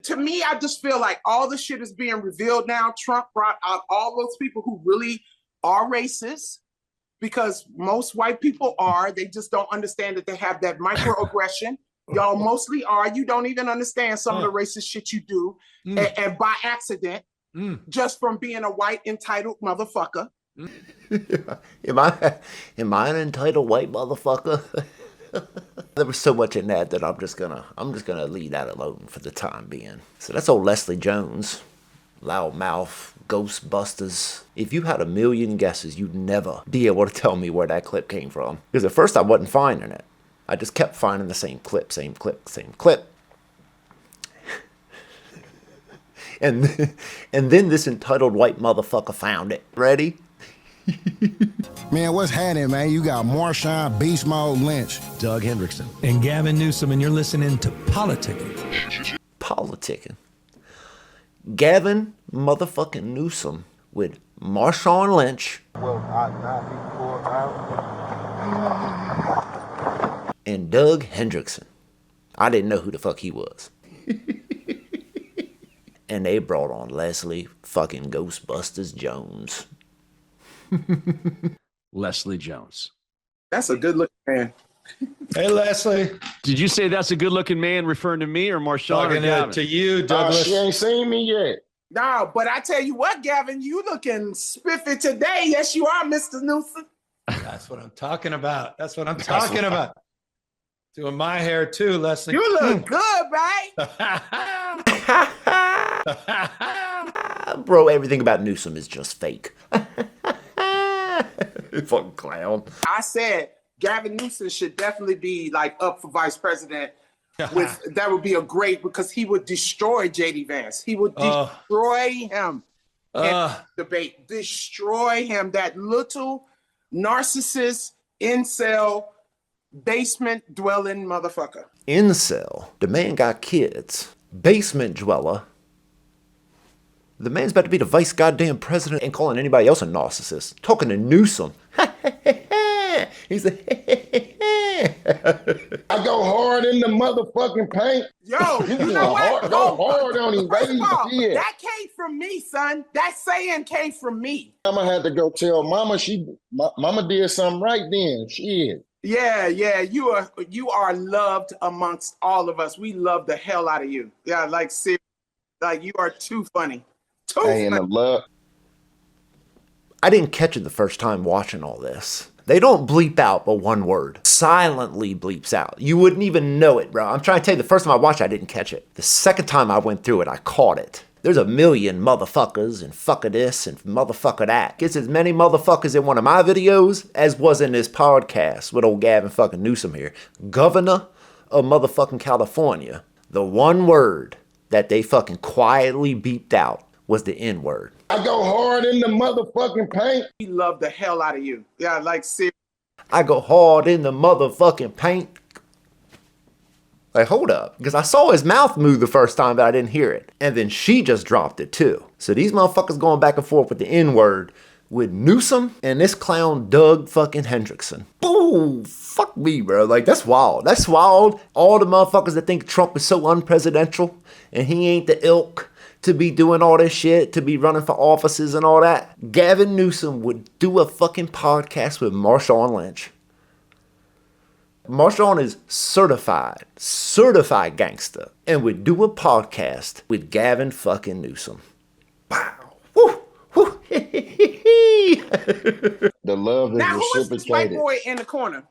to me, I just feel like all the shit is being revealed now. Trump brought out all those people who really are racist, because most white people are. They just don't understand that they have that microaggression. Y'all mostly are. You don't even understand some of the racist shit you do, and by accident, just from being a white entitled motherfucker. Am I an entitled white motherfucker? There was so much in that I'm just gonna leave that alone for the time being. So that's old Leslie Jones, loudmouth, Ghostbusters. If you had a million guesses, you'd never be able to tell me where that clip came from. Because at first I wasn't finding it. I just kept finding the same clip, same clip, same clip. And then this entitled white motherfucker found it. Ready? Man, what's happening, man? You got Marshawn Beast Mode Lynch, Doug Hendrickson, and Gavin Newsom, and you're listening to Politickin. Politickin. Gavin motherfucking Newsom with Marshawn Lynch and Doug Hendrickson. I didn't know who the fuck he was. And they brought on Leslie fucking Ghostbusters Jones. Leslie Jones. That's a good looking man. Hey, Leslie. Did you say that's a good-looking man referring to me or Marshawn? Talking to you, Douglas. She ain't seen me yet. No, but I tell you what, Gavin, you looking spiffy today. Yes, you are, Mr. Newsom. That's what I'm talking about. That's what I'm talking about. Doing my hair too, Leslie. You look good, right? Bro, everything about Newsom is just fake. Fucking clown. I said Gavin Newsom should definitely be like up for vice president. That would be a great, because he would destroy JD Vance. He would destroy him in the debate. Destroy him. That little narcissist, incel, basement dwelling motherfucker. Incel. The man got kids. Basement dweller. The man's about to be the vice goddamn president and calling anybody else a narcissist. Talking to Newsom. He's a I go hard in the motherfucking paint. Yo, you know what? Go hard on him, baby. Yeah. That came from me, son. That saying came from me. Mama had to go tell Mama Mama did something right then. Shit. Yeah, you are loved amongst all of us. We love the hell out of you. Yeah, like seriously, like you are too funny. Too funny. And the love. I didn't catch it the first time watching all this. They don't bleep out but one word. Silently bleeps out. You wouldn't even know it, bro. I'm trying to tell you, the first time I watched it, I didn't catch it. The second time I went through it, I caught it. There's a million motherfuckers and fucker this and motherfucker that. Gets as many motherfuckers in one of my videos as was in this podcast with old Gavin fucking Newsom here. Governor of motherfucking California. The one word that they fucking quietly beeped out was the N word. I go hard in the motherfucking paint. We love the hell out of you. Yeah, like seriously. I go hard in the motherfucking paint. Like, hold up. Because I saw his mouth move the first time, but I didn't hear it. And then she just dropped it too. So these motherfuckers going back and forth with the N word with Newsom and this clown Doug fucking Hendrickson. Ooh, fuck me, bro. Like, that's wild. That's wild. All the motherfuckers that think Trump is so unpresidential and he ain't the ilk to be doing all this shit, to be running for offices and all that. Gavin Newsom would do a fucking podcast with Marshawn Lynch. Marshawn is certified gangster, and would do a podcast with Gavin fucking Newsom. Wow. Woo. Woo. The love is now, who is this white reciprocated. boy in the corner?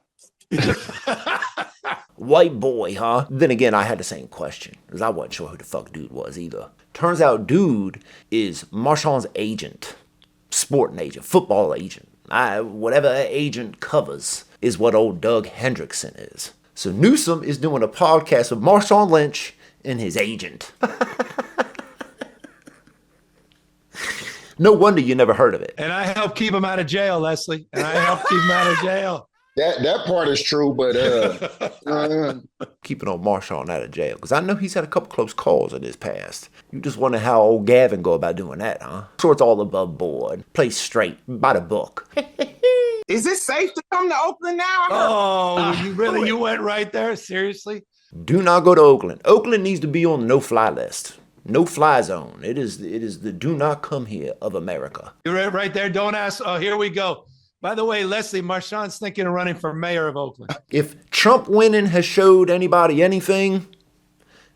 White boy, huh? Then again, I had the same question, because I wasn't sure who the fuck dude was either. Turns out dude is Marshawn's agent. Sporting agent, football agent. Whatever agent covers is what old Doug Hendrickson is. So Newsom is doing a podcast with Marshawn Lynch and his agent. No wonder you never heard of it. And I helped keep him out of jail, Leslie. And I helped keep him out of jail. That part is true, but Keeping on Marshawn out of jail, because I know he's had a couple close calls in his past. You just wonder how old Gavin go about doing that, huh? Sure, it's all above board. Play straight, by the book. Is it safe to come to Oakland now? You went right there? Seriously? Do not go to Oakland. Oakland needs to be on the no-fly list. No-fly zone. It is the do not come here of America. You're right there. Don't ask. Oh, here we go. By the way, Leslie, Marshawn's thinking of running for mayor of Oakland. If Trump winning has showed anybody anything,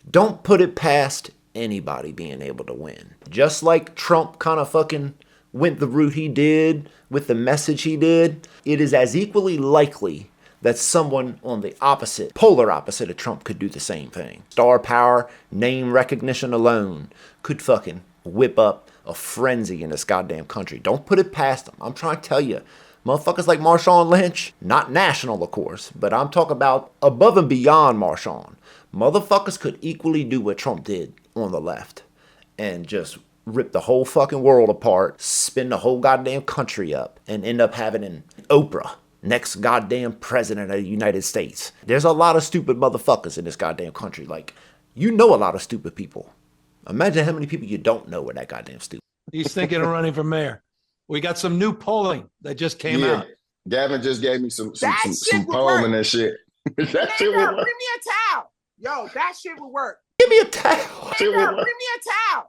don't put it past anybody being able to win. Just like Trump kind of fucking went the route he did with the message he did, it is as equally likely that someone on the opposite, polar opposite of Trump could do the same thing. Star power, name recognition alone could fucking whip up a frenzy in this goddamn country. Don't put it past them. I'm trying to tell you, motherfuckers like Marshawn Lynch, not national of course, but I'm talking about above and beyond Marshawn. Motherfuckers could equally do what Trump did on the left and just rip the whole fucking world apart, spin the whole goddamn country up, and end up having an Oprah, next goddamn president of the United States. There's a lot of stupid motherfuckers in this goddamn country. Like, you know a lot of stupid people. Imagine how many people you don't know are that goddamn stupid. He's thinking of running for mayor. We got some new polling that just came out. Gavin just gave me some shit would poem work. and that shit. That shit would Bring work. me a towel. Yo, that shit would work. Give me a towel. Shit would Bring work. me a towel.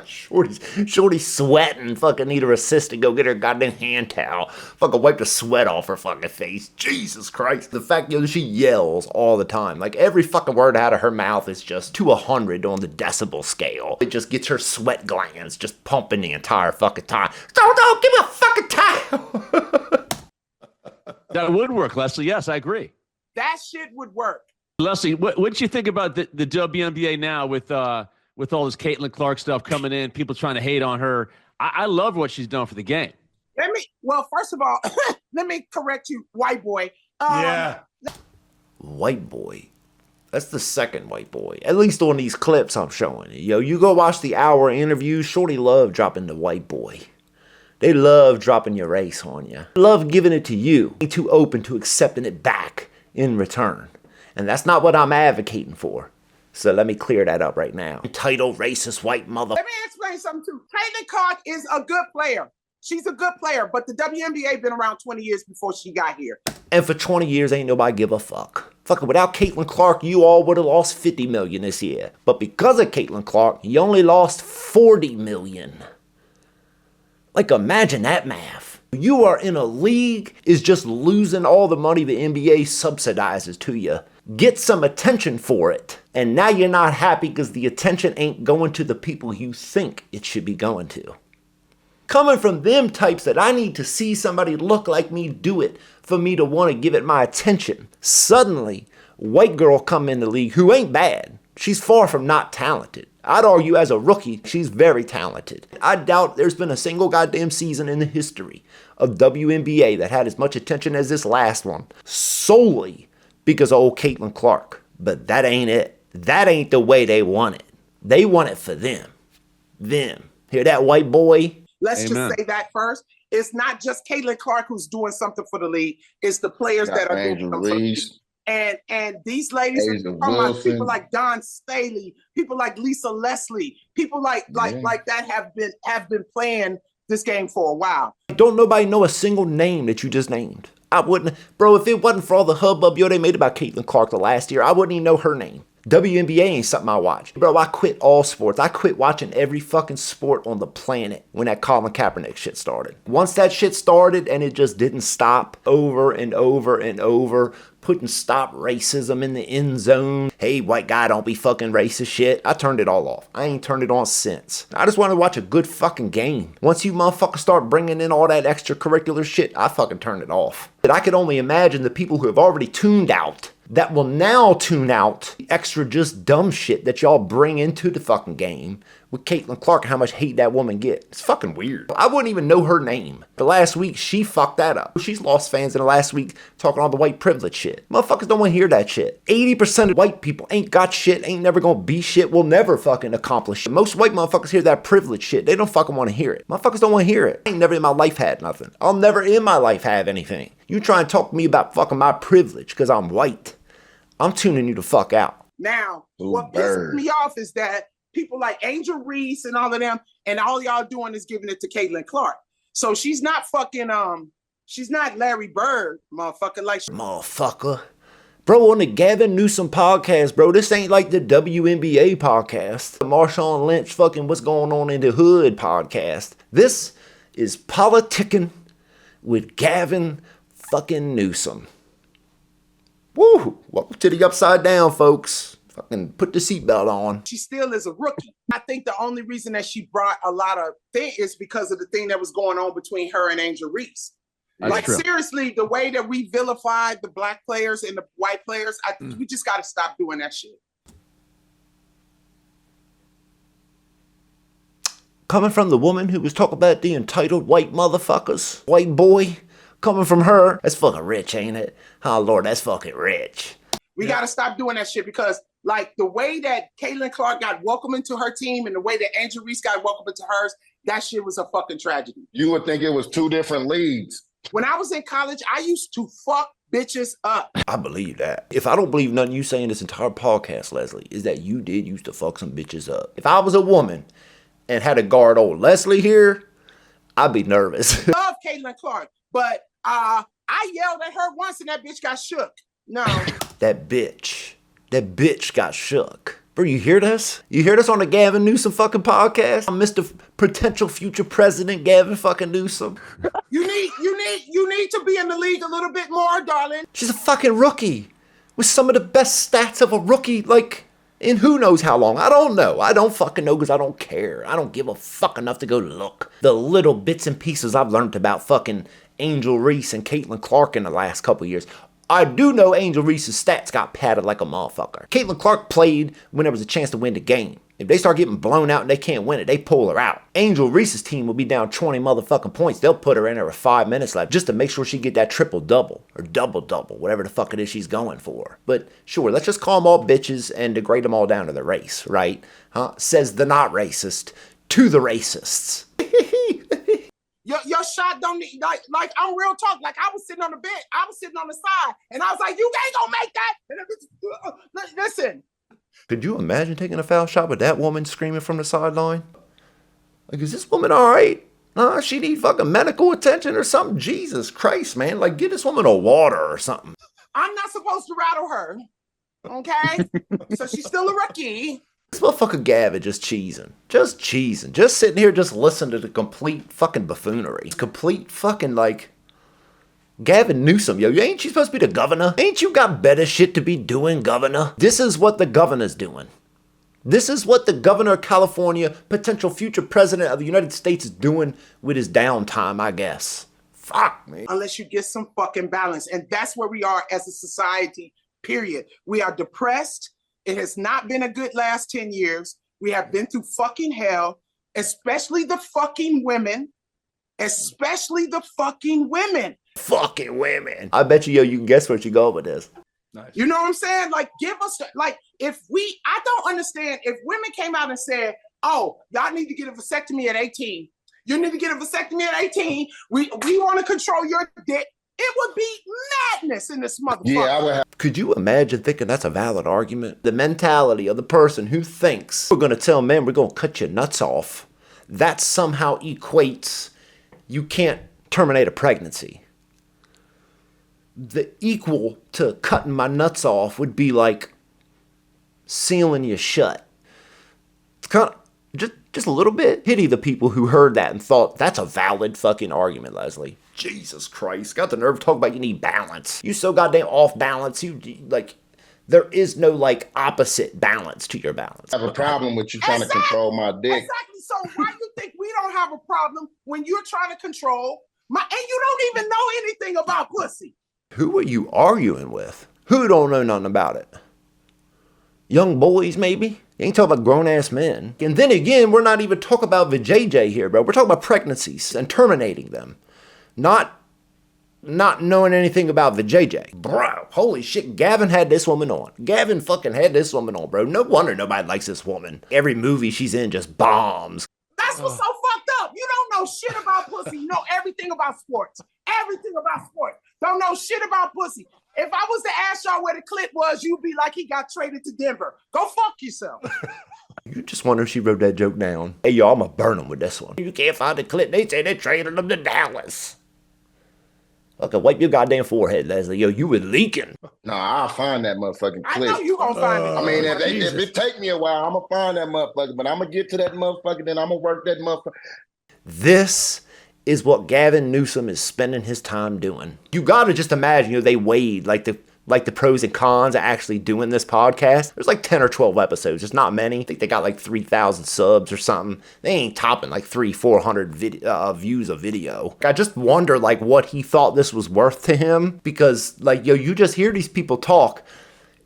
Shorty's sweating. Fucking need her assistant go get her goddamn hand towel. Fucking wipe the sweat off her fucking face. Jesus Christ. The fact that she yells all the time. Like every fucking word out of her mouth is just to 100 on the decibel scale. It just gets her sweat glands just pumping the entire fucking time. Don't give me a fucking towel. That would work, Leslie. Yes, I agree. That shit would work. Leslie, what did you think about the WNBA now with all this Caitlin Clark stuff coming in, people trying to hate on her? I love what she's done for the game. Well, first of all, let me correct you, white boy. Yeah. White boy. That's the second white boy. At least on these clips I'm showing. Yo, you go watch the hour interview. Shorty love dropping the white boy. They love dropping your race on you. Love giving it to you. Ain't too open to accepting it back in return. And that's not what I'm advocating for. So let me clear that up right now. Entitled racist white mother. Let me explain something too. Caitlin Clark is a good player. She's a good player, but the WNBA been around 20 years before she got here. And for 20 years, ain't nobody give a fuck. Fucking without Caitlin Clark, you all would have lost 50 million this year. But because of Caitlin Clark, you only lost 40 million. Like, imagine that math. You are in a league is just losing all the money the NBA subsidizes to you. Get some attention for it. And now you're not happy because the attention ain't going to the people you think it should be going to. Coming from them types that I need to see somebody look like me do it for me to want to give it my attention. Suddenly, white girl come in the league who ain't bad. She's far from not talented. I'd argue as a rookie, she's very talented. I doubt there's been a single goddamn season in the history of WNBA that had as much attention as this last one. Solely because of old Caitlin Clark. But that ain't it. That ain't the way they want it. They want it for them. Them. Hear that, white boy? Let's Amen. just say that first. It's not just Caitlin Clark who's doing something for the league. It's the players that are doing Angel something for the league. Reese. And these ladies are Asia talking about Wilson. people like Don Staley, people like Lisa Leslie, people like that have been playing this game for a while. Don't nobody know a single name that you just named. I wouldn't, bro, if it wasn't for all the hubbub they made about Caitlin Clark the last year, I wouldn't even know her name. WNBA ain't something I watch. Bro, I quit all sports. I quit watching every fucking sport on the planet when that Colin Kaepernick shit started. Once that shit started and it just didn't stop over and over and over, putting stop racism in the end zone. Hey, white guy, don't be fucking racist shit. I turned it all off. I ain't turned it on since. I just want to watch a good fucking game. Once you motherfuckers start bringing in all that extracurricular shit, I fucking turn it off. But I could only imagine the people who have already tuned out that will now tune out the extra just dumb shit that y'all bring into the fucking game with Caitlin Clark and how much hate that woman gets. It's fucking weird. I wouldn't even know her name. The last week, she fucked that up. She's lost fans in the last week talking all the white privilege shit. Motherfuckers don't want to hear that shit. 80% of white people ain't got shit, ain't never gonna be shit, will never fucking accomplish shit. Most white motherfuckers hear that privilege shit. They don't fucking want to hear it. Motherfuckers don't want to hear it. I ain't never in my life had nothing. I'll never in my life have anything. You try and talk to me about fucking my privilege because I'm white. I'm tuning you the fuck out. Now, Ooh, what pisses me off is that people like Angel Reese and all of them, and all y'all doing is giving it to Caitlin Clark. So she's not fucking, she's not Larry Bird, motherfucker. Like, Motherfucker. Bro, on the Gavin Newsom podcast, bro, this ain't like the WNBA podcast. The Marshawn Lynch fucking What's Going On in the Hood podcast. This is Politickin with Gavin fucking Newsom. Woo! Welcome to the Upside Down, folks. Fucking put the seatbelt on. She still is a rookie. I think the only reason that she brought a lot of things is because of the thing that was going on between her and Angel Reese. That's like, true. seriously, the way that we vilified the black players and the white players, we just got to stop doing that shit. Coming from the woman who was talking about the entitled white motherfuckers, white boy, coming from her, that's fucking rich, ain't it? Oh, Lord, that's fucking rich. We got to stop doing that shit because, like, the way that Caitlin Clark got welcomed into her team and the way that Angel Reese got welcomed into hers, that shit was a fucking tragedy. You would think it was two different leagues. When I was in college, I used to fuck bitches up. I believe that. If I don't believe nothing you say in this entire podcast, Leslie, is that you did used to fuck some bitches up. If I was a woman and had to guard old Leslie here, I'd be nervous. Love Caitlin Clark, but I yelled at her once and that bitch got shook. No. That bitch got shook. Bro, you hear this? You hear this on the Gavin Newsom fucking podcast? I'm Mr. Potential Future President Gavin fucking Newsom. You need to be in the league a little bit more, darling. She's a fucking rookie with some of the best stats of a rookie, like, in who knows how long. I don't know. I don't fucking know because I don't care. I don't give a fuck enough to go look. The little bits and pieces I've learned about fucking Angel Reese and Caitlin Clark in the last couple years. I do know Angel Reese's stats got padded like a motherfucker. Caitlin Clark played when there was a chance to win the game. If they start getting blown out and they can't win it, they pull her out. Angel Reese's team will be down 20 motherfucking points. They'll put her in there with 5 minutes left just to make sure she get that triple-double or double-double, whatever the fuck it is she's going for. But sure, let's just call them all bitches and degrade them all down to the race, right? Says the not racist to the racists. Your shot don't need, like I'm real talk. Like, I was sitting on the bench, I was sitting on the side, and I was like, you ain't gonna make that. And listen. Could you imagine taking a foul shot with that woman screaming from the sideline? Like, is this woman all right? Nah, she need fucking medical attention or something. Jesus Christ, man. Like, get this woman a water or something. I'm not supposed to rattle her, okay? So she's still a rookie. This motherfucker Gavin just cheesing. Just sitting here just listening to the complete fucking buffoonery. Complete fucking, like, Gavin Newsom, yo, ain't you supposed to be the governor? Ain't you got better shit to be doing, governor? This is what the governor's doing. This is what the governor of California, potential future president of the United States, is doing with his downtime, I guess. Fuck, man. Unless you get some fucking balance. And that's where we are as a society, period. We are depressed. It has not been a good last 10 years. We have been through fucking hell, especially the fucking women. Especially the fucking women. Fucking women. I bet you, yo, you can guess where you go with this. Nice. You know what I'm saying? Like, give us, like, I don't understand if women came out and said, oh, y'all need to get a vasectomy at 18. You need to get a vasectomy at 18. We want to control your dick. It would be madness in this motherfucker. Yeah, I would have. Could you imagine thinking that's a valid argument? The mentality of the person who thinks we're going to tell men we're going to cut your nuts off, that somehow equates you can't terminate a pregnancy. The equal to cutting my nuts off would be like sealing you shut. It's kind of just a little bit. Pity the people who heard that and thought that's a valid fucking argument, Leslie. Jesus Christ, got the nerve to talk about you need balance. You so goddamn off balance. You like, there is no like opposite balance to your balance. I have a problem with you trying to control my dick. Exactly. So why you think we don't have a problem when you're trying to control and you don't even know anything about pussy? Who are you arguing with? Who don't know nothing about it? Young boys, maybe? You ain't talking about grown-ass men. And then again, we're not even talking about vajayjay here, bro. We're talking about pregnancies and terminating them. Not knowing anything about vajayjay. Bro, holy shit, Gavin had this woman on. Gavin fucking had this woman on, bro. No wonder nobody likes this woman. Every movie she's in just bombs. That's what's so fucked up. You don't know shit about pussy. You know everything about sports. Everything about sports. Don't know shit about pussy. If I was to ask y'all where the clip was, you'd be like, he got traded to Denver. Go fuck yourself. You just wonder if she wrote that joke down. Hey, y'all, I'm gonna burn him with this one. You can't find the clip. They say they traded him to Dallas. Fucking wipe your goddamn forehead, Leslie. Yo, you were leaking. Nah, I'll find that motherfucking I clip. know you gonna find it. I mean, if Jesus. it take me a while, I'm gonna find that motherfucker, but I'm gonna get to that motherfucker, then I'm gonna work that motherfucker. This is what Gavin Newsom is spending his time doing. You gotta just imagine, they weighed like the pros and cons of actually doing this podcast. There's like 10 or 12 episodes. There's not many. I think they got like 3,000 subs or something. They ain't topping like 400 views of video. I just wonder like what he thought this was worth to him, because like, you just hear these people talk,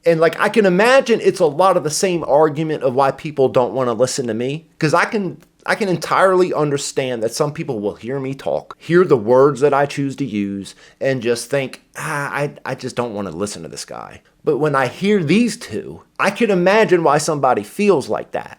and like, I can imagine it's a lot of the same argument of why people don't want to listen to me, because I can entirely understand that some people will hear me talk, hear the words that I choose to use, and just think, I just don't want to listen to this guy. But when I hear these two, I can imagine why somebody feels like that.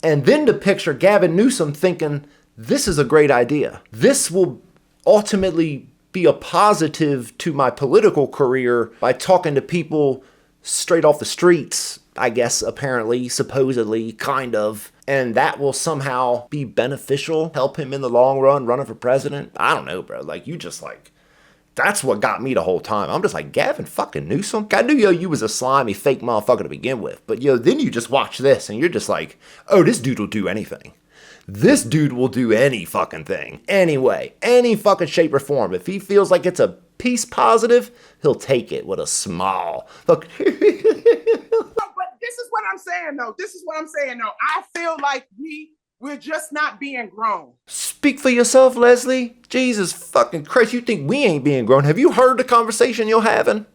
And then to picture Gavin Newsom thinking, this is a great idea. This will ultimately be a positive to my political career by talking to people straight off the streets, I guess, apparently, supposedly, kind of. And that will somehow be beneficial, help him in the long run, running for president. I don't know, bro. Like, you just like, that's what got me the whole time. I'm just like, Gavin fucking Newsom? I knew, you was a slimy, fake motherfucker to begin with. But, then you just watch this and you're just like, oh, this dude will do anything. This dude will do any fucking thing. Anyway, any fucking shape or form. If he feels like it's a peace positive, he'll take it with a smile. Look. But this is what I'm saying, though. I feel like we're just not being grown. Speak for yourself, Leslie. Jesus fucking Christ, you think we ain't being grown? Have you heard the conversation you're having?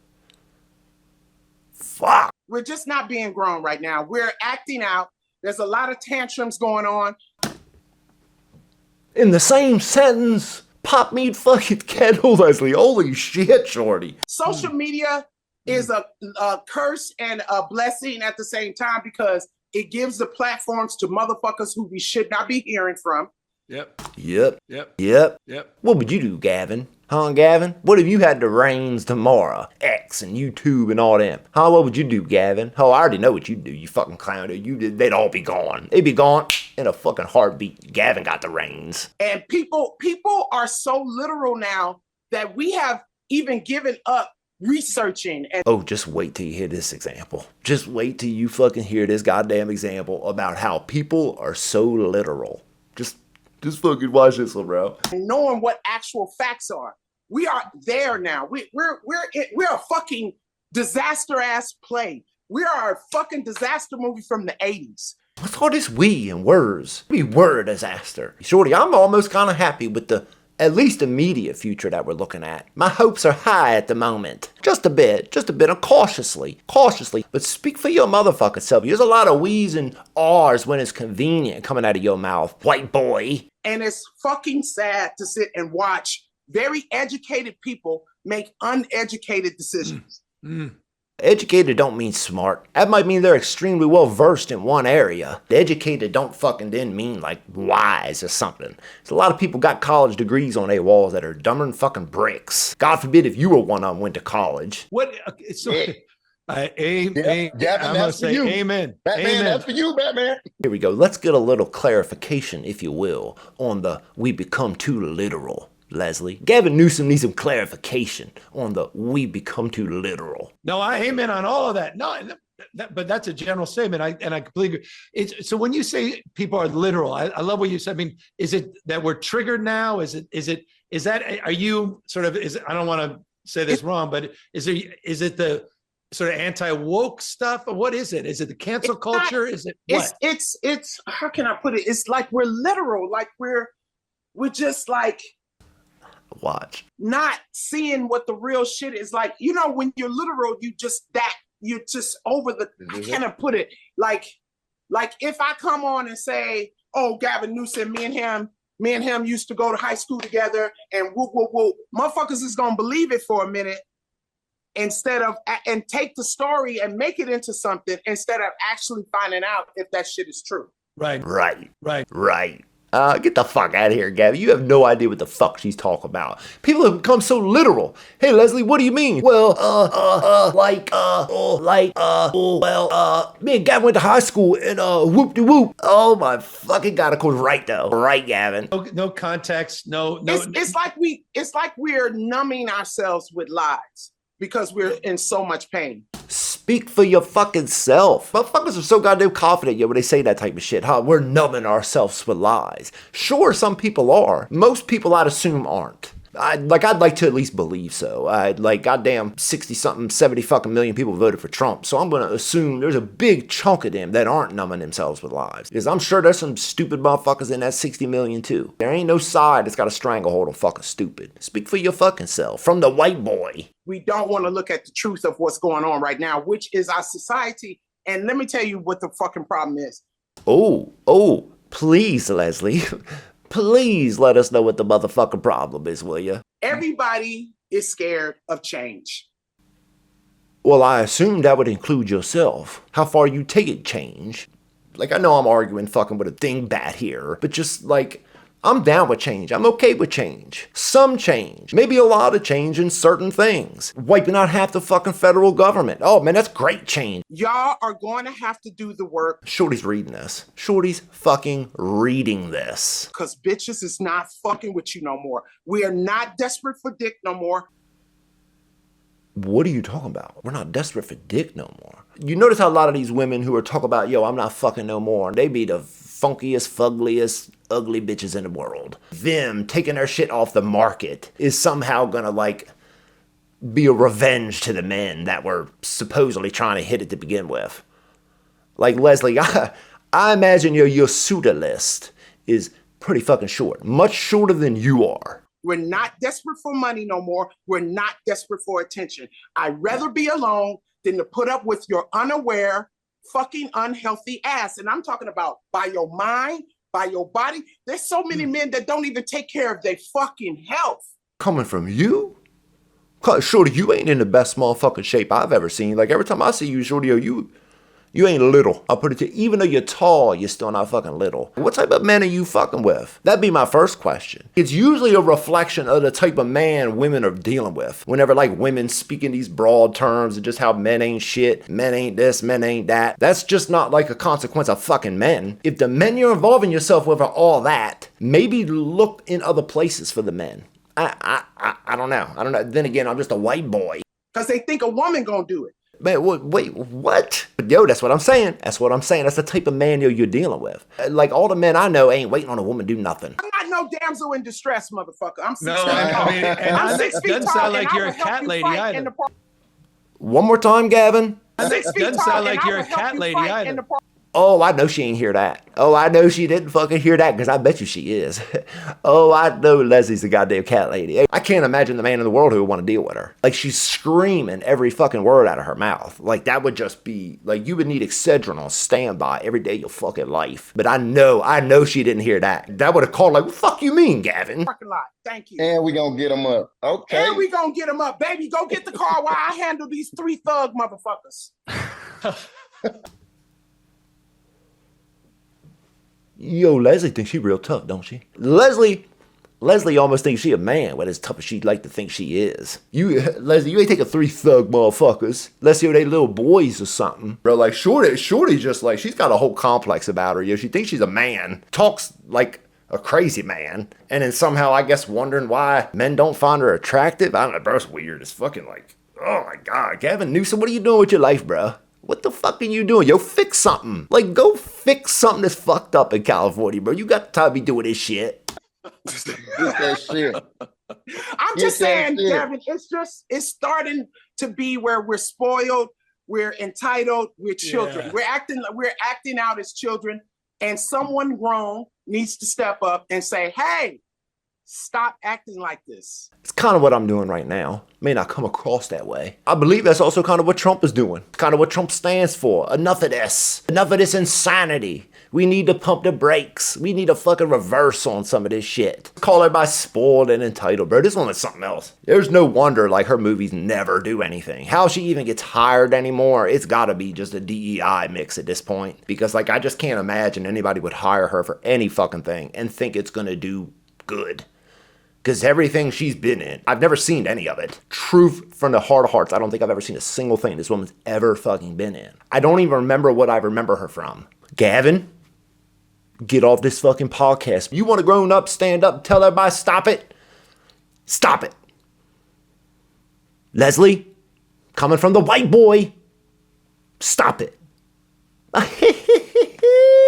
Fuck. We're just not being grown right now. We're acting out. There's a lot of tantrums going on. In the same sentence, pop me fucking kettle, Leslie. Holy shit, shorty. Social media is a curse and a blessing at the same time, because it gives the platforms to motherfuckers who we should not be hearing from. Yep. Yep. What would you do, Gavin? Huh, Gavin? What if you had the reins tomorrow? X and YouTube and all them. Huh, what would you do, Gavin? Oh, I already know what you'd do, you fucking clown. They'd all be gone. They'd be gone in a fucking heartbeat. Gavin got the reins. And people are so literal now that we have even given up researching. And oh, just wait till you hear this example. Just wait till you fucking hear this goddamn example about how people are so literal. Just fucking watch this one, bro. knowing what actual facts are. We are there now. We're a fucking disaster ass play. We are a fucking disaster movie from the 80s. What's all this we and words? We were a disaster. Shorty, I'm almost kind of happy with the at least immediate future that we're looking at. My hopes are high at the moment. Just a bit, cautiously. But speak for your motherfucking self. There's a lot of we's and r's when it's convenient coming out of your mouth, white boy. And it's fucking sad to sit and watch very educated people make uneducated decisions. Educated don't mean smart. That might mean they're extremely well versed in one area. The educated don't fucking then mean like wise or something. There's a lot of people got college degrees on their walls that are dumber than fucking bricks. God forbid if you were one of them went to college. What? So, Gavin, I'm gonna that's for say you. amen. Batman, Amen. that's for you, Batman. Here we go. Let's get a little clarification, if you will, on the we become too literal. Leslie, Gavin Newsom needs some clarification on the we become too literal. No, I amen on all of that. No, but that's a general statement. I completely agree. So when you say people are literal, I love what you said. I mean, is it that we're triggered now? Is that, are you sort of, I don't want to say this wrong, but is it the sort of anti-woke stuff? Or what is it? Is it the cancel culture? Is it what? It's how can I put it? It's like we're literal, like we're just like, Watch. not seeing what the real shit is like. You know, when you're literal, you're just over the, I cannot put it, like if I come on and say, oh, Gavin Newsom, me and him used to go to high school together, and whoop, motherfuckers is gonna believe it for a minute instead of, and take the story and make it into something instead of actually finding out if that shit is true. Right. Get the fuck out of here, Gavin. You have no idea what the fuck she's talking about. People have become so literal. Hey, Leslie, what do you mean? Well, me and Gavin went to high school and whoop-de-whoop. Oh my fucking God, of course, right though. Right, Gavin. No context, no. It's like we're numbing ourselves with lies because we're in so much pain. Speak for your fucking self. Motherfuckers are so goddamn confident, when they say that type of shit, huh? We're numbing ourselves with lies. Sure, some people are. Most people, I'd assume, aren't. I'd like to at least believe so. Goddamn 60-something, 70 fucking million people voted for Trump. So I'm gonna assume there's a big chunk of them that aren't numbing themselves with lies. Because I'm sure there's some stupid motherfuckers in that 60 million too. There ain't no side that's got a stranglehold on fucking stupid. Speak for your fucking self. From the white boy. We don't want to look at the truth of what's going on right now, which is our society. And let me tell you what the fucking problem is. Oh, please, Leslie. Please let us know what the motherfucking problem is, will you? Everybody is scared of change. Well, I assume that would include yourself. How far you take it change. I know I'm arguing fucking with a dingbat here, but just I'm down with change. I'm okay with change. Some change. Maybe a lot of change in certain things. Wiping out half the fucking federal government. Oh man, that's great change. Y'all are going to have to do the work. Shorty's reading this. Shorty's fucking reading this. Because bitches is not fucking with you no more. We are not desperate for dick no more. What are you talking about? We're not desperate for dick no more. You notice how a lot of these women who are talking about, I'm not fucking no more, they be the funkiest, fuggliest, ugly bitches in the world. Them taking their shit off the market is somehow gonna be a revenge to the men that were supposedly trying to hit it to begin with. Leslie, I imagine your suitor list is pretty fucking short. Much shorter than you are. We're not desperate for money no more. We're not desperate for attention. I'd rather be alone than to put up with your unaware, fucking unhealthy ass. And I'm talking about by your mind, by your body. There's so many men that don't even take care of their fucking health. Coming from you? Shorty, you ain't in the best motherfucking shape I've ever seen. Every time I see you, Shorty, you ain't little. I'll put it to you. Even though you're tall, you're still not fucking little. What type of men are you fucking with? That'd be my first question. It's usually a reflection of the type of man women are dealing with. Whenever women speak in these broad terms and just how men ain't shit, men ain't this, men ain't that. That's just not a consequence of fucking men. If the men you're involving yourself with are all that, maybe look in other places for the men. I don't know. Then again, I'm just a white boy. Because they think a woman gonna do it. Man, wait, what? That's what I'm saying. That's the type of man you're dealing with. All the men I know ain't waiting on a woman to do nothing. I'm not no damsel in distress, motherfucker. I'm 6 No, feet tall. I mean, I'm 6 feet doesn't tall. sound like and you're I a will help cat you lady fight either. in the One more time, Gavin. 6 feet Doesn't tall, sound like and I you're will a help cat you lady fight either. in the Oh, I know she ain't hear that. Oh, I know she didn't fucking hear that because I bet you she is. Oh, I know Leslie's a goddamn cat lady. I can't imagine the man in the world who would want to deal with her. She's screaming every fucking word out of her mouth. That would just be, you would need Excedrin on standby every day of your fucking life. But I know she didn't hear that. That would have called what the fuck you mean, Gavin? parking lot. Thank you. And we gonna get them up. Okay. And we gonna get them up. Baby, go get the car while I handle these 3 thug motherfuckers. Yo, Leslie thinks she real tough, don't she? Leslie almost thinks she a man, but as tough as she'd like to think she is. Leslie, you ain't taking 3 thug motherfuckers. Let's see, they little boys or something. Bro, Shorty just she's got a whole complex about her. She thinks she's a man. Talks like a crazy man. And then somehow, I guess, wondering why men don't find her attractive. I don't know, bro, it's weird. It's fucking oh my God. Gavin Newsom, what are you doing with your life, bro? What the fuck are you doing? Yo, fix something. Go fix something that's fucked up in California, bro. You got the time to be doing this shit. Just that shit. I'm just saying, Gavin, it's starting to be where we're spoiled, we're entitled, we're children. Yeah. We're acting out as children, and someone grown needs to step up and say, hey, stop acting like this. It's kind of what I'm doing right now. May not come across that way. I believe that's also kind of what Trump is doing. Kind of what Trump stands for. Enough of this. Enough of this insanity. We need to pump the brakes. We need a fucking reverse on some of this shit. Call everybody spoiled and entitled, bro. This woman's something else. There's no wonder, like, her movies never do anything. How she even gets hired anymore, it's gotta be just a DEI mix at this point. Because, like, I just can't imagine anybody would hire her for any fucking thing and think it's gonna do good. Because everything she's been in, I've never seen any of it. Truth from the heart of hearts, I don't think I've ever seen a single thing this woman's ever fucking been in. I don't even remember what I remember her from. Gavin, get off this fucking podcast. You want to grown up, stand up, tell everybody stop it? Stop it. Leslie, coming from the white boy, stop it.